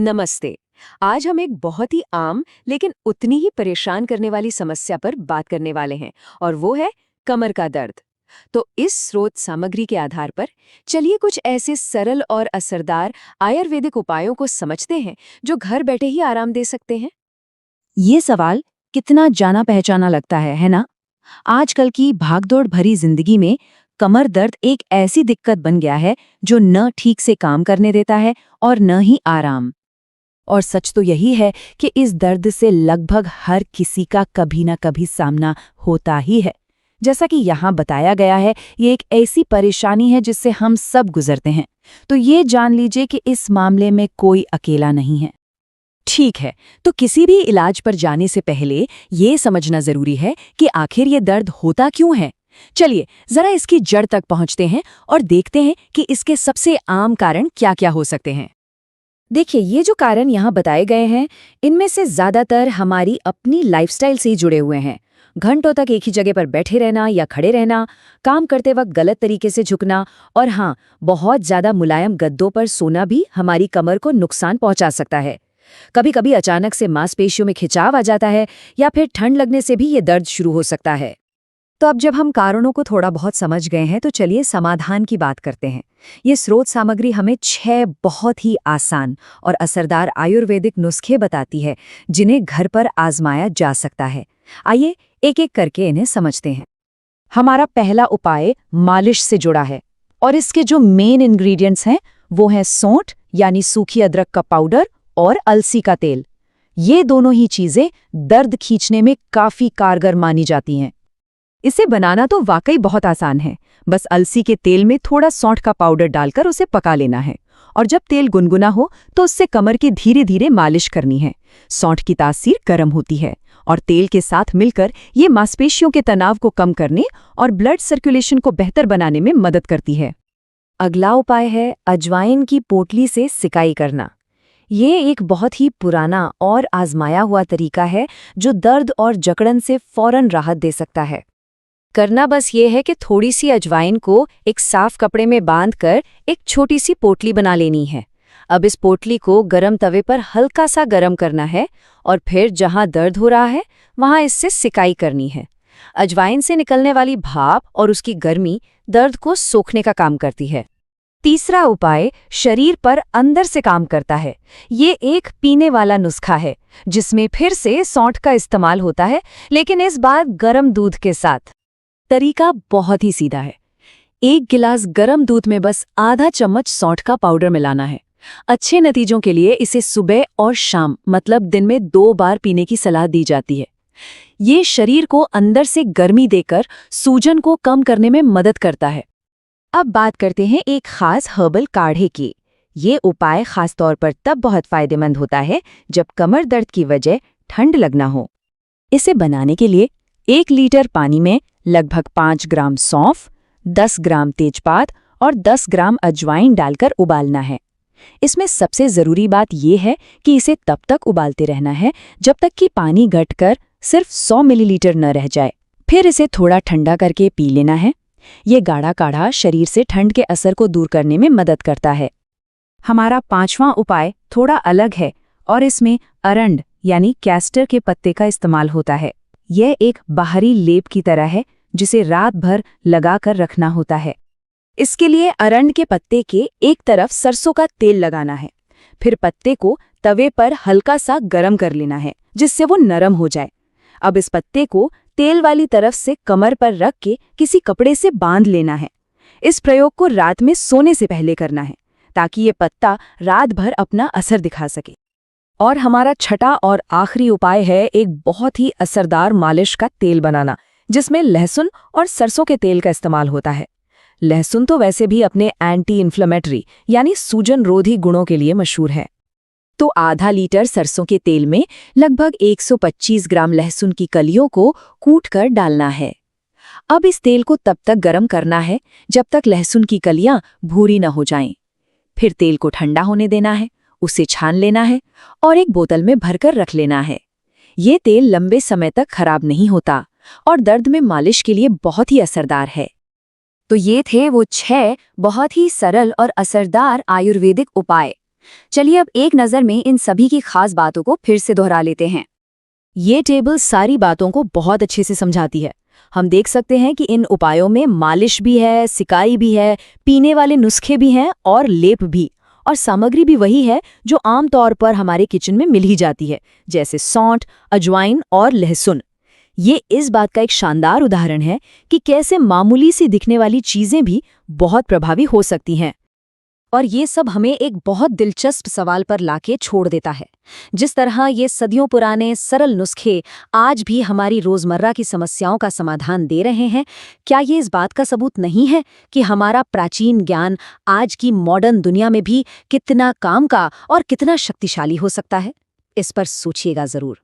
नमस्ते। आज हम एक बहुत ही आम लेकिन उतनी ही परेशान करने वाली समस्या पर बात करने वाले हैं और वो है कमर का दर्द। तो इस स्रोत सामग्री के आधार पर चलिए कुछ ऐसे सरल और असरदार आयुर्वेदिक उपायों को समझते हैं जो घर बैठे ही आराम दे सकते हैं। ये सवाल कितना जाना पहचाना लगता है ना? आजकल की भागदौड़ भरी जिंदगी में कमर दर्द एक ऐसी दिक्कत बन गया है जो न ठीक से काम करने देता है और न ही आराम। और सच तो यही है कि इस दर्द से लगभग हर किसी का कभी ना कभी सामना होता ही है। जैसा कि यहाँ बताया गया है, ये एक ऐसी परेशानी है जिससे हम सब गुजरते हैं। तो ये जान लीजिए कि इस मामले में कोई अकेला नहीं है। ठीक है, तो किसी भी इलाज पर जाने से पहले ये समझना जरूरी है कि आखिर ये दर्द होता क्यों है। चलिए जरा इसकी जड़ तक पहुंचते हैं और देखते हैं कि इसके सबसे आम कारण क्या-क्या हो सकते हैं। देखिए, ये जो कारण यहाँ बताए गए हैं, इनमें से ज्यादातर हमारी अपनी लाइफस्टाइल से ही जुड़े हुए हैं। घंटों तक एक ही जगह पर बैठे रहना या खड़े रहना, काम करते वक्त गलत तरीके से झुकना और हाँ, बहुत ज्यादा मुलायम गद्दों पर सोना भी हमारी कमर को नुकसान पहुंचा सकता है। कभी कभी अचानक से मांसपेशियों में खिंचाव आ जाता है या फिर ठंड लगने से भी ये दर्द शुरू हो सकता है। तो अब जब हम कारणों को थोड़ा बहुत समझ गए हैं, तो चलिए समाधान की बात करते हैं। ये स्रोत सामग्री हमें 6 बहुत ही आसान और असरदार आयुर्वेदिक नुस्खे बताती है जिन्हें घर पर आजमाया जा सकता है। आइए एक एक करके इन्हें समझते हैं। हमारा पहला उपाय मालिश से जुड़ा है और इसके जो मेन इंग्रेडिएंट्स हैं वो हैं सौंठ यानी सूखी अदरक का पाउडर और अलसी का तेल। ये दोनों ही चीजें दर्द खींचने में काफी कारगर मानी जाती हैं। इसे बनाना तो वाकई बहुत आसान है। बस अलसी के तेल में थोड़ा सौंठ का पाउडर डालकर उसे पका लेना है और जब तेल गुनगुना हो तो उससे कमर की धीरे धीरे मालिश करनी है। सौंठ की तासीर गर्म होती है और तेल के साथ मिलकर ये मांसपेशियों के तनाव को कम करने और ब्लड सर्कुलेशन को बेहतर बनाने में मदद करती है। अगला उपाय है अजवाइन की पोटली से सिकाई करना। ये एक बहुत ही पुराना और आजमाया हुआ तरीका है जो दर्द और जकड़न से फौरन राहत दे सकता है। करना बस ये है कि थोड़ी सी अजवाइन को एक साफ कपड़े में बांधकर एक छोटी सी पोटली बना लेनी है। अब इस पोटली को गरम तवे पर हल्का सा गरम करना है और फिर जहां दर्द हो रहा है वहां इससे सिकाई करनी है। अजवाइन से निकलने वाली भाप और उसकी गर्मी दर्द को सोखने का काम करती है। तीसरा उपाय शरीर पर अंदर से काम करता है। ये एक पीने वाला नुस्खा है जिसमें फिर से सौंठ का इस्तेमाल होता है, लेकिन इस बार गर्म दूध के साथ। तरीका बहुत ही सीधा है। 1 गिलास गर्म दूध में बस आधा चम्मच सौंठ का पाउडर मिलाना है। अच्छे नतीजों के लिए इसे सुबह और शाम मतलब दिन में 2 बार पीने की सलाह दी जाती है। ये शरीर को अंदर से गर्मी देकर सूजन को कम करने में मदद करता है। अब बात करते हैं एक खास हर्बल काढ़े की। ये उपाय खास तौर पर तब बहुत फायदेमंद होता है जब कमर दर्द की वजह ठंड लगना हो। इसे बनाने के लिए 1 लीटर पानी में लगभग 5 ग्राम सौंफ, 10 ग्राम तेजपात और 10 ग्राम अजवाइन डालकर उबालना है। इसमें सबसे जरूरी बात यह है कि इसे तब तक उबालते रहना है जब तक कि पानी घटकर सिर्फ 100 मिलीलीटर न रह जाए। फिर इसे थोड़ा ठंडा करके पी लेना है। ये गाढ़ा काढ़ा शरीर से ठंड के असर को दूर करने में मदद करता है। हमारा 5वां उपाय थोड़ा अलग है और इसमें अरंड यानी कैस्टर के पत्ते का इस्तेमाल होता है। यह एक बाहरी लेप की तरह है जिसे रात भर लगाकर रखना होता है। इसके लिए अरंड के पत्ते के एक तरफ सरसों का तेल लगाना है। फिर पत्ते को तवे पर हल्का सा गरम कर लेना है जिससे वो नरम हो जाए। अब इस पत्ते को तेल वाली तरफ से कमर पर रख के किसी कपड़े से बांध लेना है। इस प्रयोग को रात में सोने से पहले करना है ताकि ये पत्ता रात भर अपना असर दिखा सके। और हमारा छठा और आखिरी उपाय है एक बहुत ही असरदार मालिश का तेल बनाना जिसमें लहसुन और सरसों के तेल का इस्तेमाल होता है। लहसुन तो वैसे भी अपने एंटी इन्फ्लेमेटरी यानी सूजन रोधी गुणों के लिए मशहूर है। तो आधा लीटर सरसों के तेल में लगभग 125 ग्राम लहसुन की कलियों को कूटकर डालना है। अब इस तेल को तब तक गर्म करना है जब तक लहसुन की कलियां भूरी न हो जाएं। फिर तेल को ठंडा होने देना है, उसे छान लेना है और एक बोतल में भरकर रख लेना है। ये तेल लंबे समय तक खराब नहीं होता और दर्द में मालिश के लिए बहुत ही असरदार है। तो ये थे वो 6 बहुत ही सरल और असरदार आयुर्वेदिक उपाय चलिए अब एक नज़र में इन सभी की खास बातों को फिर से दोहरा लेते हैं। ये टेबल सारी बातों को बहुत अच्छे से समझाती है। हम देख सकते हैं कि इन उपायों में मालिश भी है, सिकाई भी है, पीने वाले नुस्खे भी हैं और लेप भी। और सामग्री भी वही है जो आम तौर पर हमारे किचन में मिल ही जाती है, जैसे सौंठ, अजवाइन और लहसुन। ये इस बात का एक शानदार उदाहरण है कि कैसे मामूली सी दिखने वाली चीजें भी बहुत प्रभावी हो सकती हैं। और ये सब हमें एक बहुत दिलचस्प सवाल पर लाके छोड़ देता है। जिस तरह ये सदियों पुराने सरल नुस्खे आज भी हमारी रोजमर्रा की समस्याओं का समाधान दे रहे हैं, क्या ये इस बात का सबूत नहीं है कि हमारा प्राचीन ज्ञान आज की मॉडर्न दुनिया में भी कितना काम का और कितना शक्तिशाली हो सकता है? इस पर सोचिएगा जरूर।